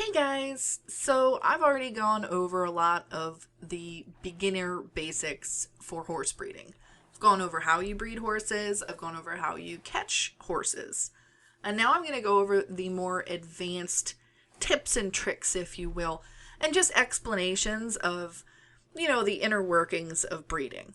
Hey guys! So I've already gone over a lot of the beginner basics for horse breeding. I've gone over how you breed horses, I've gone over how you catch horses, and now I'm going to go over the more advanced tips and tricks, if you will, and just explanations of, the inner workings of breeding.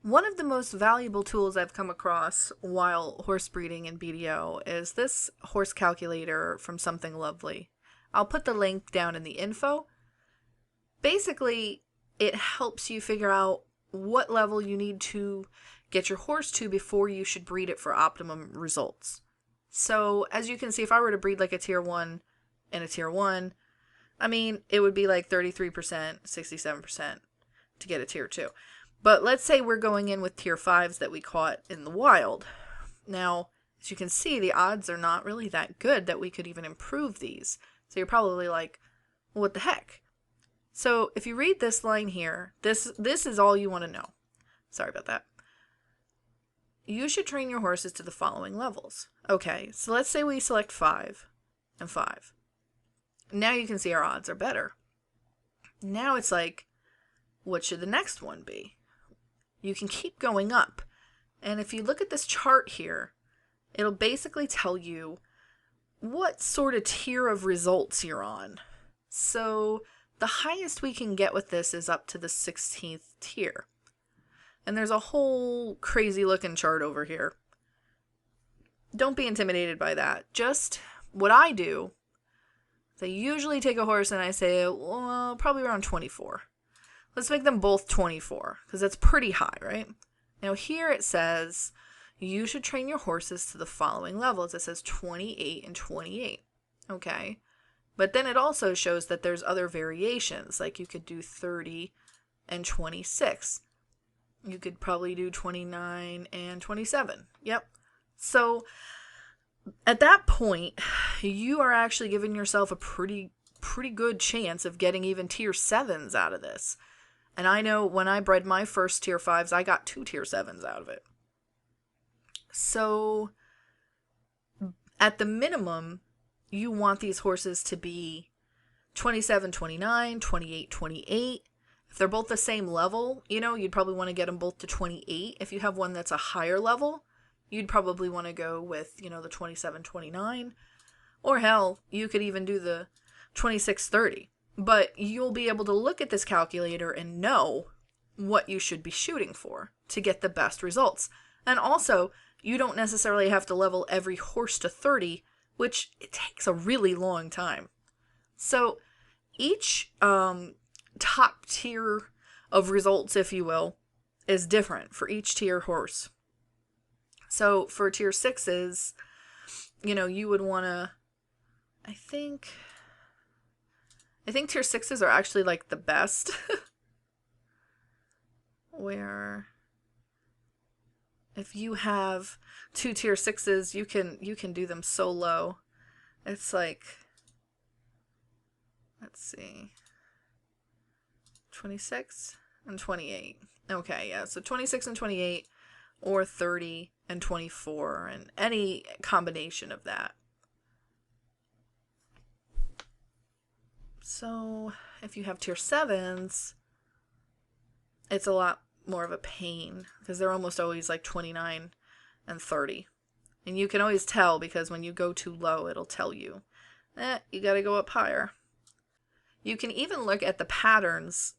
One of the most valuable tools I've come across while horse breeding in BDO is this horse calculator from Something Lovely. I'll put the link down in the info. Basically, it helps you figure out what level you need to get your horse to before you should breed it for optimum results. So, as you can see, if I were to breed like a tier 1 and a tier 1, it would be like 33%, 67% to get a tier 2. But let's say we're going in with tier 5s that we caught in the wild. Now, as you can see, the odds are not really that good that we could even improve these. So you're probably like, well, what the heck? So if you read this line here, this is all you want to know. Sorry about that. You should train your horses to the following levels. Okay, so let's say we select 5 and 5. Now you can see our odds are better. Now it's like, what should the next one be? You can keep going up. And if you look at this chart here, it'll basically tell you what sort of tier of results you're on. So the highest we can get with this is up to the 16th tier. And there's a whole crazy looking chart over here. Don't be intimidated by that. Just what I do is I usually take a horse and I say, well, probably around 24. Let's make them both 24 because that's pretty high, right? Now here it says you should train your horses to the following levels. It says 28 and 28. Okay. But then it also shows that there's other variations. Like you could do 30 and 26. You could probably do 29 and 27. Yep. So at that point, you are actually giving yourself a pretty good chance of getting even tier 7s out of this. And I know when I bred my first tier 5s, I got 2 tier 7s out of it. So, at the minimum, you want these horses to be 27, 29, 28, 28. If they're both the same level, you'd probably want to get them both to 28. If you have one that's a higher level, you'd probably want to go with, the 27, 29. Or hell, you could even do the 26, 30. But you'll be able to look at this calculator and know what you should be shooting for to get the best results. And also, you don't necessarily have to level every horse to 30, which it takes a really long time. So each top tier of results, if you will, is different for each tier horse. So for tier 6s, you would want to, I think tier 6s are actually like the best. Where if you have 2 tier 6s, you can do them so low. It's like, let's see, 26 and 28. Okay, yeah, so 26 and 28 or 30 and 24 and any combination of that. So if you have tier 7s, it's a lot more of a pain because they're almost always like 29 and 30. And you can always tell because when you go too low, it'll tell you, you gotta go up higher. You can even look at the patterns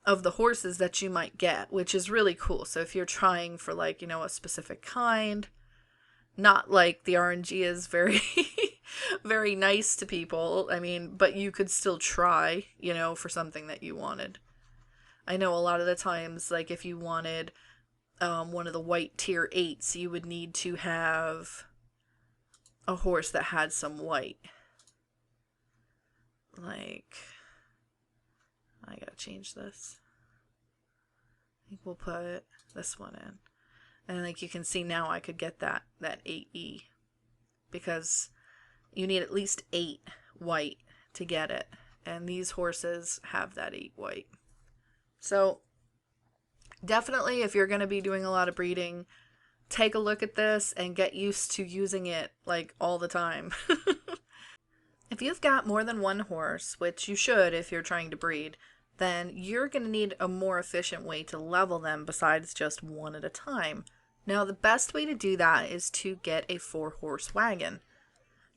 of the horses that you might get, which is really cool. So if you're trying for like, a specific kind, not like the RNG is very very nice to people. But you could still try, for something that you wanted. I know a lot of the times, like if you wanted one of the white tier 8s, you would need to have a horse that had some white. Like, I gotta change this. I think we'll put this one in. And like you can see now I could get that 8E because you need at least 8 white to get it. And these horses have that 8 white. So definitely if you're going to be doing a lot of breeding, take a look at this and get used to using it like all the time. If you've got more than one horse, which you should if you're trying to breed, then you're going to need a more efficient way to level them besides just one at a time. Now, the best way to do that is to get a 4-horse wagon.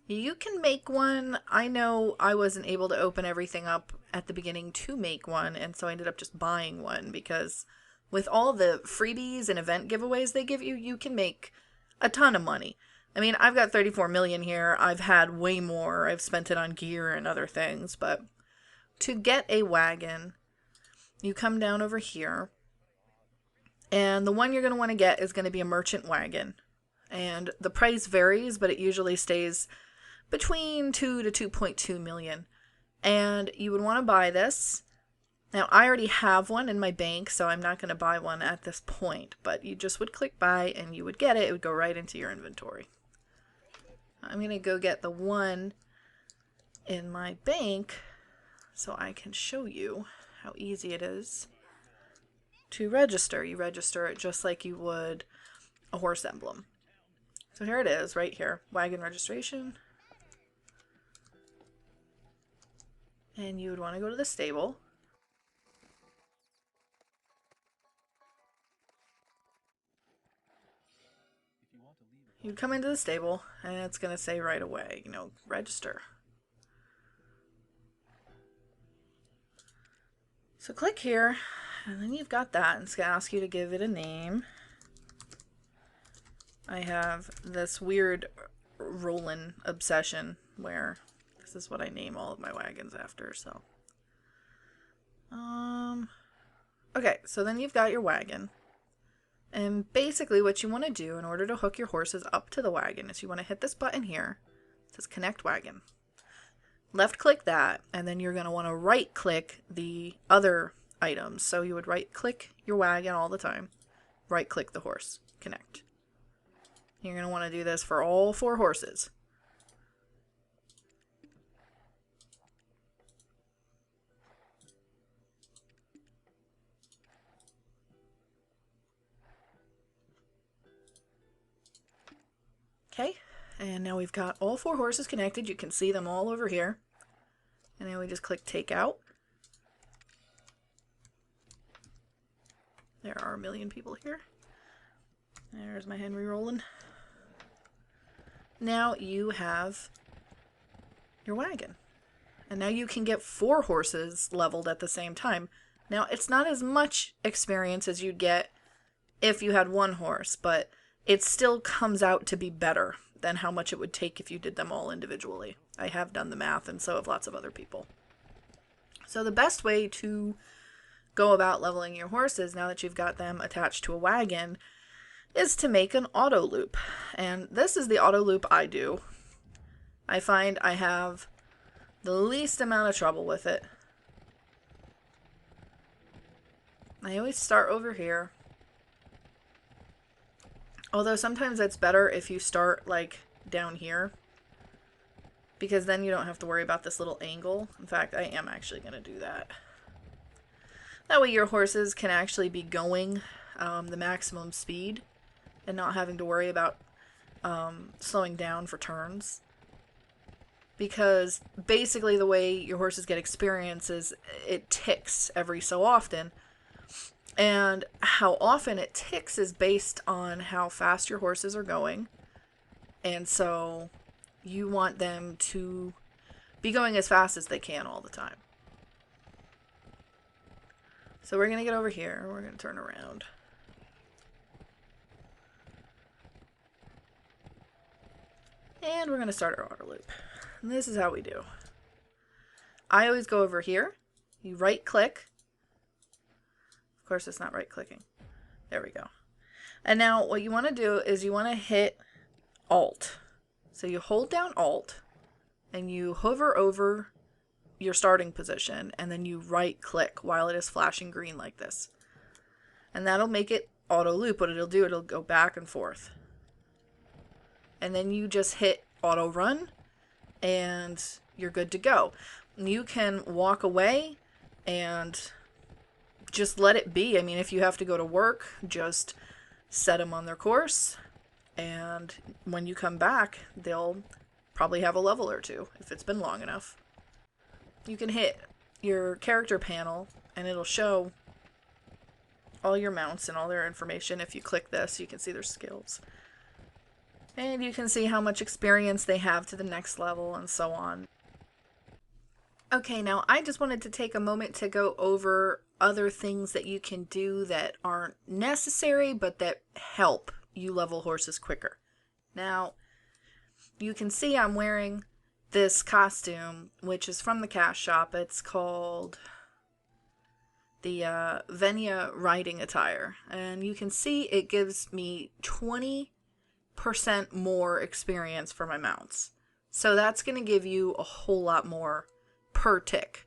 You can make one. I know I wasn't able to open everything up at the beginning to make one, and so I ended up just buying one because with all the freebies and event giveaways they give you, you can make a ton of money. I mean, I've got 34 million here. I've had way more. I've spent it on gear and other things, but to get a wagon, you come down over here, and the one you're going to want to get is going to be a merchant wagon. And the price varies, but it usually stays between 2 to 2.2 million. And you would want to buy this. Now, I already have one in my bank, so I'm not going to buy one at this point, but you just would click buy and you would get it. It would go right into your inventory. I'm going to go get the one in my bank so I can show you how easy it is to register. You register it just like you would a horse emblem. So here it is, right here, wagon registration. And you would want to go to the stable. You'd come into the stable, and it's going to say right away, you know, register. So click here, and then you've got that, and it's going to ask you to give it a name. I have this weird Roland obsession where this is what I name all of my wagons after, so. Okay, so then you've got your wagon. And basically what you want to do in order to hook your horses up to the wagon is you want to hit this button here. It says connect wagon. Left click that, and then you're going to want to right click the other items. So you would right click your wagon all the time. Right click the horse. Connect. You're going to want to do this for all 4 horses. Okay, and now we've got all 4 horses connected. You can see them all over here. And then we just click take out. There are a million people here. There's my Henry Roland. Now you have your wagon. And now you can get 4 horses leveled at the same time. Now, it's not as much experience as you'd get if you had 1 horse, but it still comes out to be better than how much it would take if you did them all individually. I have done the math, and so have lots of other people. So the best way to go about leveling your horses, now that you've got them attached to a wagon, is to make an auto loop. And this is the auto loop I do. I find I have the least amount of trouble with it. I always start over here. Although sometimes it's better if you start like down here, because then you don't have to worry about this little angle. In fact, I am actually going to do that. That way your horses can actually be going the maximum speed and not having to worry about slowing down for turns. Because basically the way your horses get experience is it ticks every so often. And how often it ticks is based on how fast your horses are going. And so you want them to be going as fast as they can all the time. So we're going to get over here. We're going to turn around. And we're going to start our Autoloop. And this is how we do. I always go over here. You right click. Of course, it's not right clicking. There we go. And now what you want to do is you want to hit Alt. So you hold down Alt and you hover over your starting position and then you right click while it is flashing green like this. And that'll make it auto loop. What it'll do, it'll go back and forth. And then you just hit auto run and you're good to go. You can walk away and just let it be. I mean, if you have to go to work, just set them on their course, and when you come back, they'll probably have a level or two if it's been long enough. You can hit your character panel and it'll show all your mounts and all their information. If you click this, you can see their skills. And you can see how much experience they have to the next level and so on. Okay, now I just wanted to take a moment to go over other things that you can do that aren't necessary but that help you level horses quicker. Now, you can see I'm wearing this costume, which is from the cash shop. It's called the Venia riding attire. And you can see it gives me 20% more experience for my mounts. So that's going to give you a whole lot more per tick.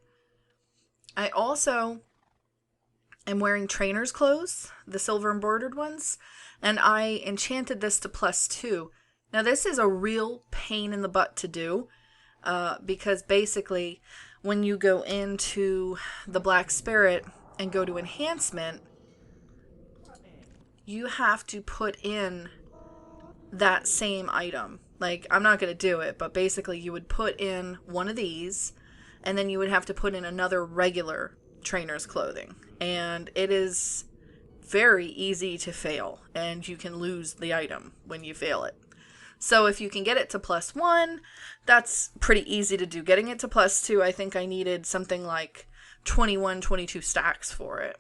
I also am wearing trainer's clothes, the silver embroidered ones, and I enchanted this to +2. Now this is a real pain in the butt to do because basically when you go into the Black Spirit and go to enhancement, you have to put in that same item. Like, I'm not going to do it, but basically you would put in one of these and then you would have to put in another regular trainer's clothing. And it is very easy to fail, and you can lose the item when you fail it. So if you can get it to +1, that's pretty easy to do. Getting it to +2, I think I needed something like 21, 22 stacks for it.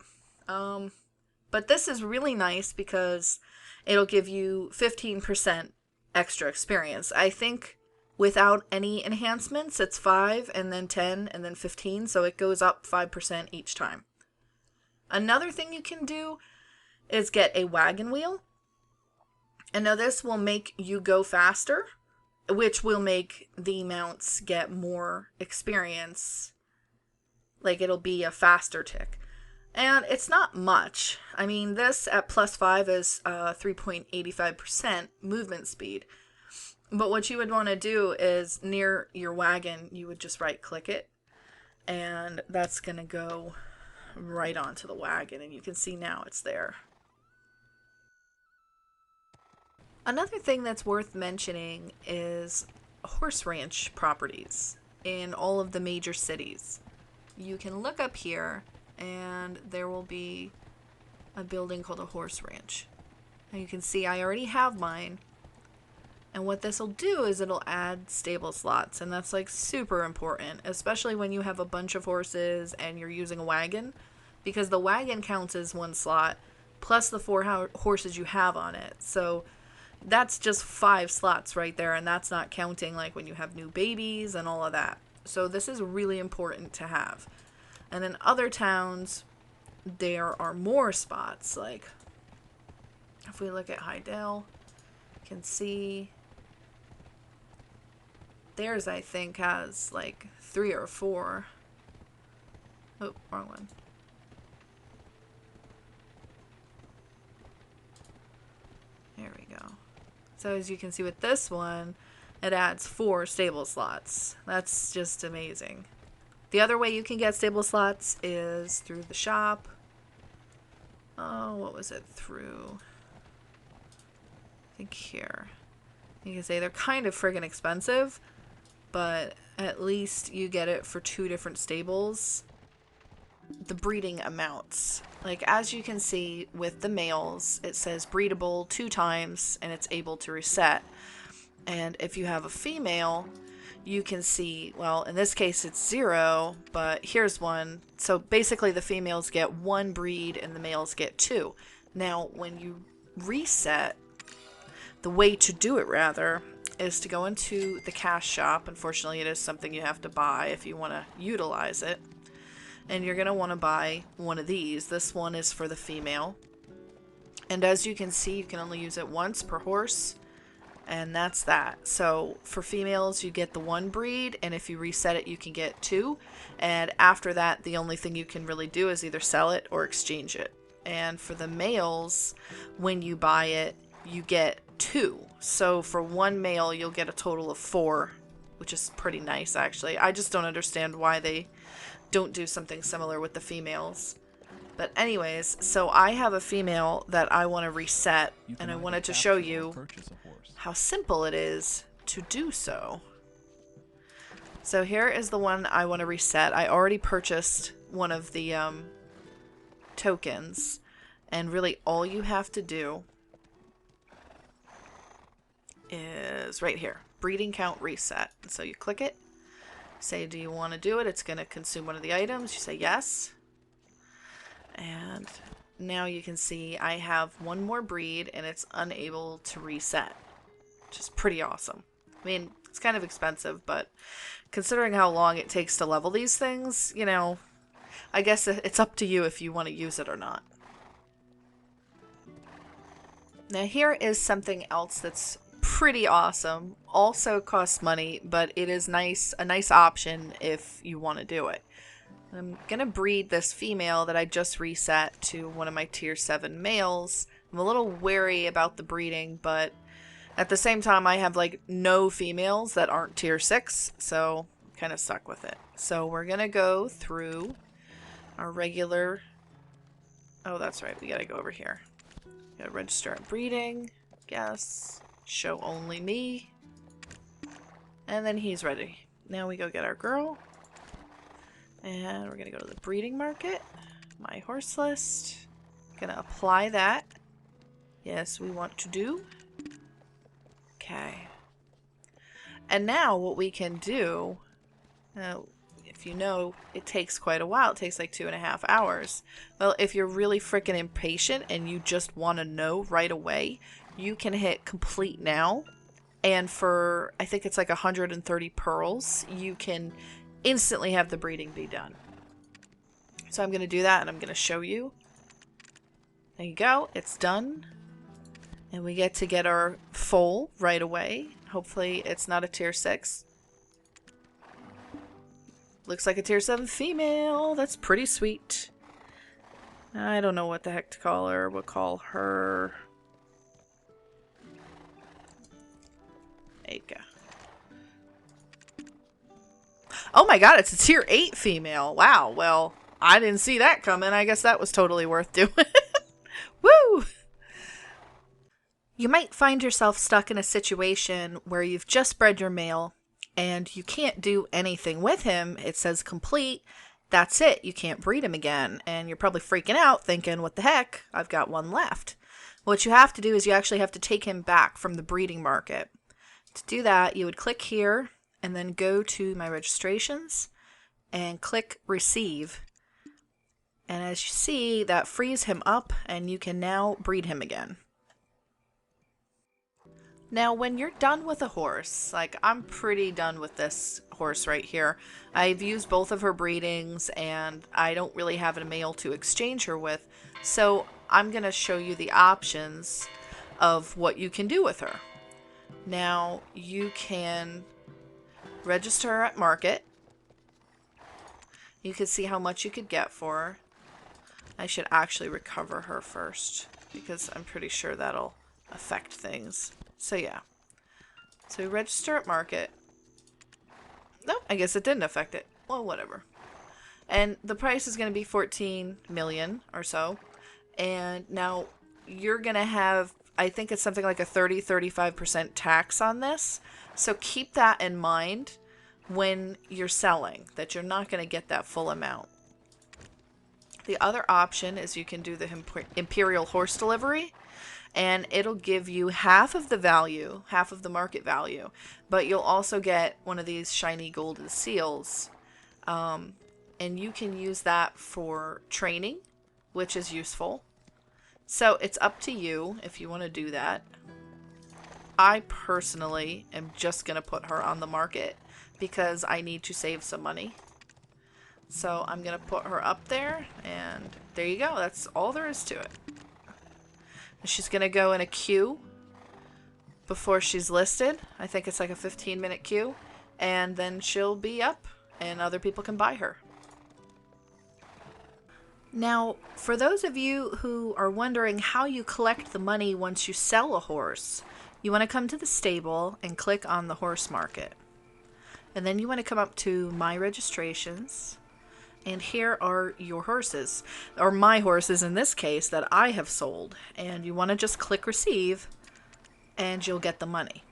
But this is really nice because it'll give you 15% extra experience. I think without any enhancements, it's 5 and then 10 and then 15, so it goes up 5% each time. Another thing you can do is get a wagon wheel. And now this will make you go faster, which will make the mounts get more experience. Like, it'll be a faster tick. And it's not much. I mean, this at +5 is 3.85% movement speed. But what you would want to do is near your wagon, you would just right click it. And that's going to go right onto the wagon. And you can see now it's there. Another thing that's worth mentioning is horse ranch properties in all of the major cities. You can look up here and there will be a building called a horse ranch. And you can see I already have mine. And what this will do is it'll add stable slots, and that's like super important, especially when you have a bunch of horses and you're using a wagon, because the wagon counts as one slot plus the 4 horses you have on it. So that's just 5 slots right there, and that's not counting like when you have new babies and all of that. So this is really important to have. And in other towns, there are more spots. Like, if we look at Hydale, you can see theirs, I think, has like 3 or 4. Oh, wrong one. There we go. So as you can see with this one, it adds 4 stable slots. That's just amazing. The other way you can get stable slots is through the shop. Oh, what was it through? I think here. You can say they're kind of friggin' expensive, but at least you get it for 2 different stables. The breeding amounts. Like, as you can see with the males, it says breedable 2 times and it's able to reset. And if you have a female, you can see, well, in this case it's 0, but here's one. So basically the females get 1 breed and the males get 2. Now, when you reset, the way to do it, rather, is to go into the cash shop. Unfortunately, it is something you have to buy if you want to utilize it. And you're going to want to buy one of these. This one is for the female. And as you can see, you can only use it once per horse. And that's that. So for females, you get the 1 breed, and if you reset it, you can get 2. And after that, the only thing you can really do is either sell it or exchange it. And for the males, when you buy it, you get 2. So for 1 male, you'll get a total of 4, which is pretty nice, actually. I just don't understand why they don't do something similar with the females. But anyways, so I have a female that I want to reset, and I wanted to show you how simple it is to do so. So here is the one I want to reset. I already purchased one of the tokens, and really all you have to do is right here, breeding count reset. So you click it, say do you want to do it, it's going to consume one of the items, you say yes, and now you can see I have one more breed and it's unable to reset, which is pretty awesome. I mean, it's kind of expensive, but considering how long it takes to level these things, you know, I guess it's up to you if you want to use it or not. Now here is something else that's pretty awesome. Also costs money, but it is a nice option if you want to do it. I'm gonna breed this female that I just reset to one of my tier 7 males. I'm a little wary about the breeding, but at the same time I have like no females that aren't tier 6, so I'm kind of stuck with it. So we're gonna go through our regular... Oh, that's right, we gotta go over here. Gotta register at breeding, guess, show only me, and then he's ready. Now we go get our girl, and we're gonna go to the breeding market, my horse list, gonna apply that. Yes, we want to do. Okay. And now what we can do, if you know, it takes quite a while. It takes like 2.5 hours. Well, if you're really freaking impatient and you just want to know right away, you can hit complete now. And for, I think it's like 130 pearls, you can instantly have the breeding be done. So I'm going to do that and I'm going to show you. There you go. It's done. And we get to get our foal right away. Hopefully it's not a tier 6. Looks like a tier 7 female. That's pretty sweet. I don't know what the heck to call her. We'll call her... Aika. Oh my god, it's a tier 8 female. Wow, well, I didn't see that coming. I guess that was totally worth doing. Woo! You might find yourself stuck in a situation where you've just bred your male and you can't do anything with him. It says complete. That's it. You can't breed him again. And you're probably freaking out thinking, what the heck? I've got one left. What you have to do is you actually have to take him back from the breeding market. To do that, you would click here and then go to my registrations and click receive. And as you see, that frees him up and you can now breed him again. Now, when you're done with a horse, like I'm pretty done with this horse right here. I've used both of her breedings and I don't really have a male to exchange her with. So I'm going to show you the options of what you can do with her. Now, you can register her at market. You can see how much you could get for her. I should actually recover her first because I'm pretty sure that'll affect things. So yeah, so we register at market. No, I guess it didn't affect it. Well, whatever. And the price is going to be 14 million or so. And now you're going to have, I think it's something like a 35% tax on this. So keep that in mind when you're selling, that you're not going to get that full amount. The other option is you can do the Imperial Horse Delivery. And it'll give you half of the value, half of the market value, but you'll also get one of these shiny golden seals. And you can use that for training, which is useful. So it's up to you if you want to do that. I personally am just going to put her on the market because I need to save some money. So I'm going to put her up there, and there you go. That's all there is to it. She's going to go in a queue before she's listed. I think it's like a 15-minute queue. And then she'll be up and other people can buy her. Now, for those of you who are wondering how you collect the money once you sell a horse, you want to come to the stable and click on the horse market. And then you want to come up to my registrations. And here are your horses, or my horses in this case, that I have sold. And you want to just click receive, and you'll get the money.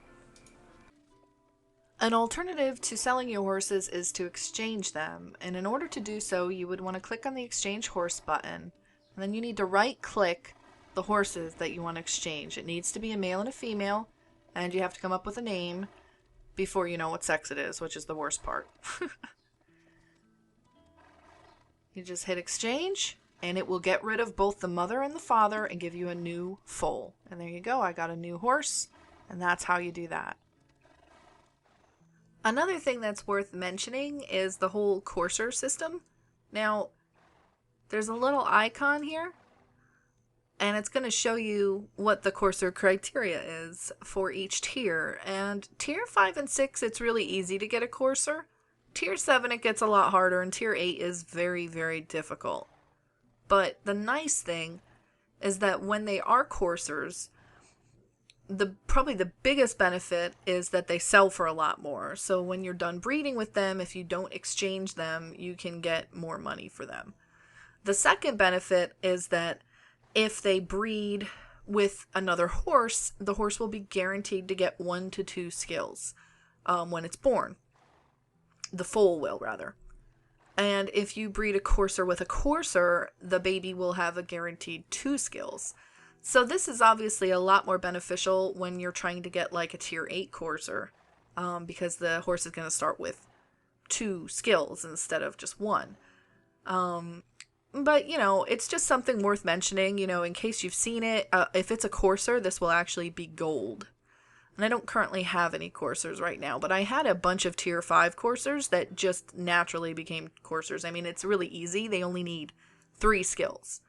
An alternative to selling your horses is to exchange them, and in order to do so, you would want to click on the exchange horse button, and then you need to right click the horses that you want to exchange. It needs to be a male and a female, and you have to come up with a name before you know what sex it is, which is the worst part. You just hit exchange, and it will get rid of both the mother and the father and give you a new foal. And there you go, I got a new horse, and that's how you do that. Another thing that's worth mentioning is the whole courser system. Now, there's a little icon here, and it's going to show you what the courser criteria is for each tier. And tier 5 and 6, it's really easy to get a courser. Tier 7, it gets a lot harder, and tier 8 is very, very difficult. But the nice thing is that when they are coursers, probably the biggest benefit is that they sell for a lot more. So when you're done breeding with them, if you don't exchange them, you can get more money for them. The second benefit is that if they breed with another horse, the horse will be guaranteed to get 1 to 2 skills when it's born. The foal will, rather. And if you breed a courser with a courser, the baby will have a guaranteed 2 skills. So this is obviously a lot more beneficial when you're trying to get like a tier 8 courser, because the horse is going to start with 2 skills instead of just 1. But, you know, it's just something worth mentioning, you know, in case you've seen it. If it's a courser, this will actually be gold. And I don't currently have any coursers right now, but I had a bunch of tier 5 coursers that just naturally became coursers. I mean, it's really easy. They only need 3 skills.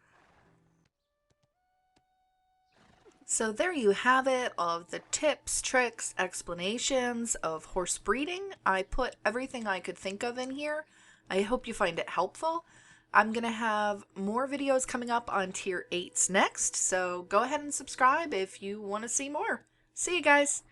So there you have it, of the tips, tricks, explanations of horse breeding. I put everything I could think of in here. I hope you find it helpful. I'm going to have more videos coming up on tier 8s next, so go ahead and subscribe if you want to see more. See you guys!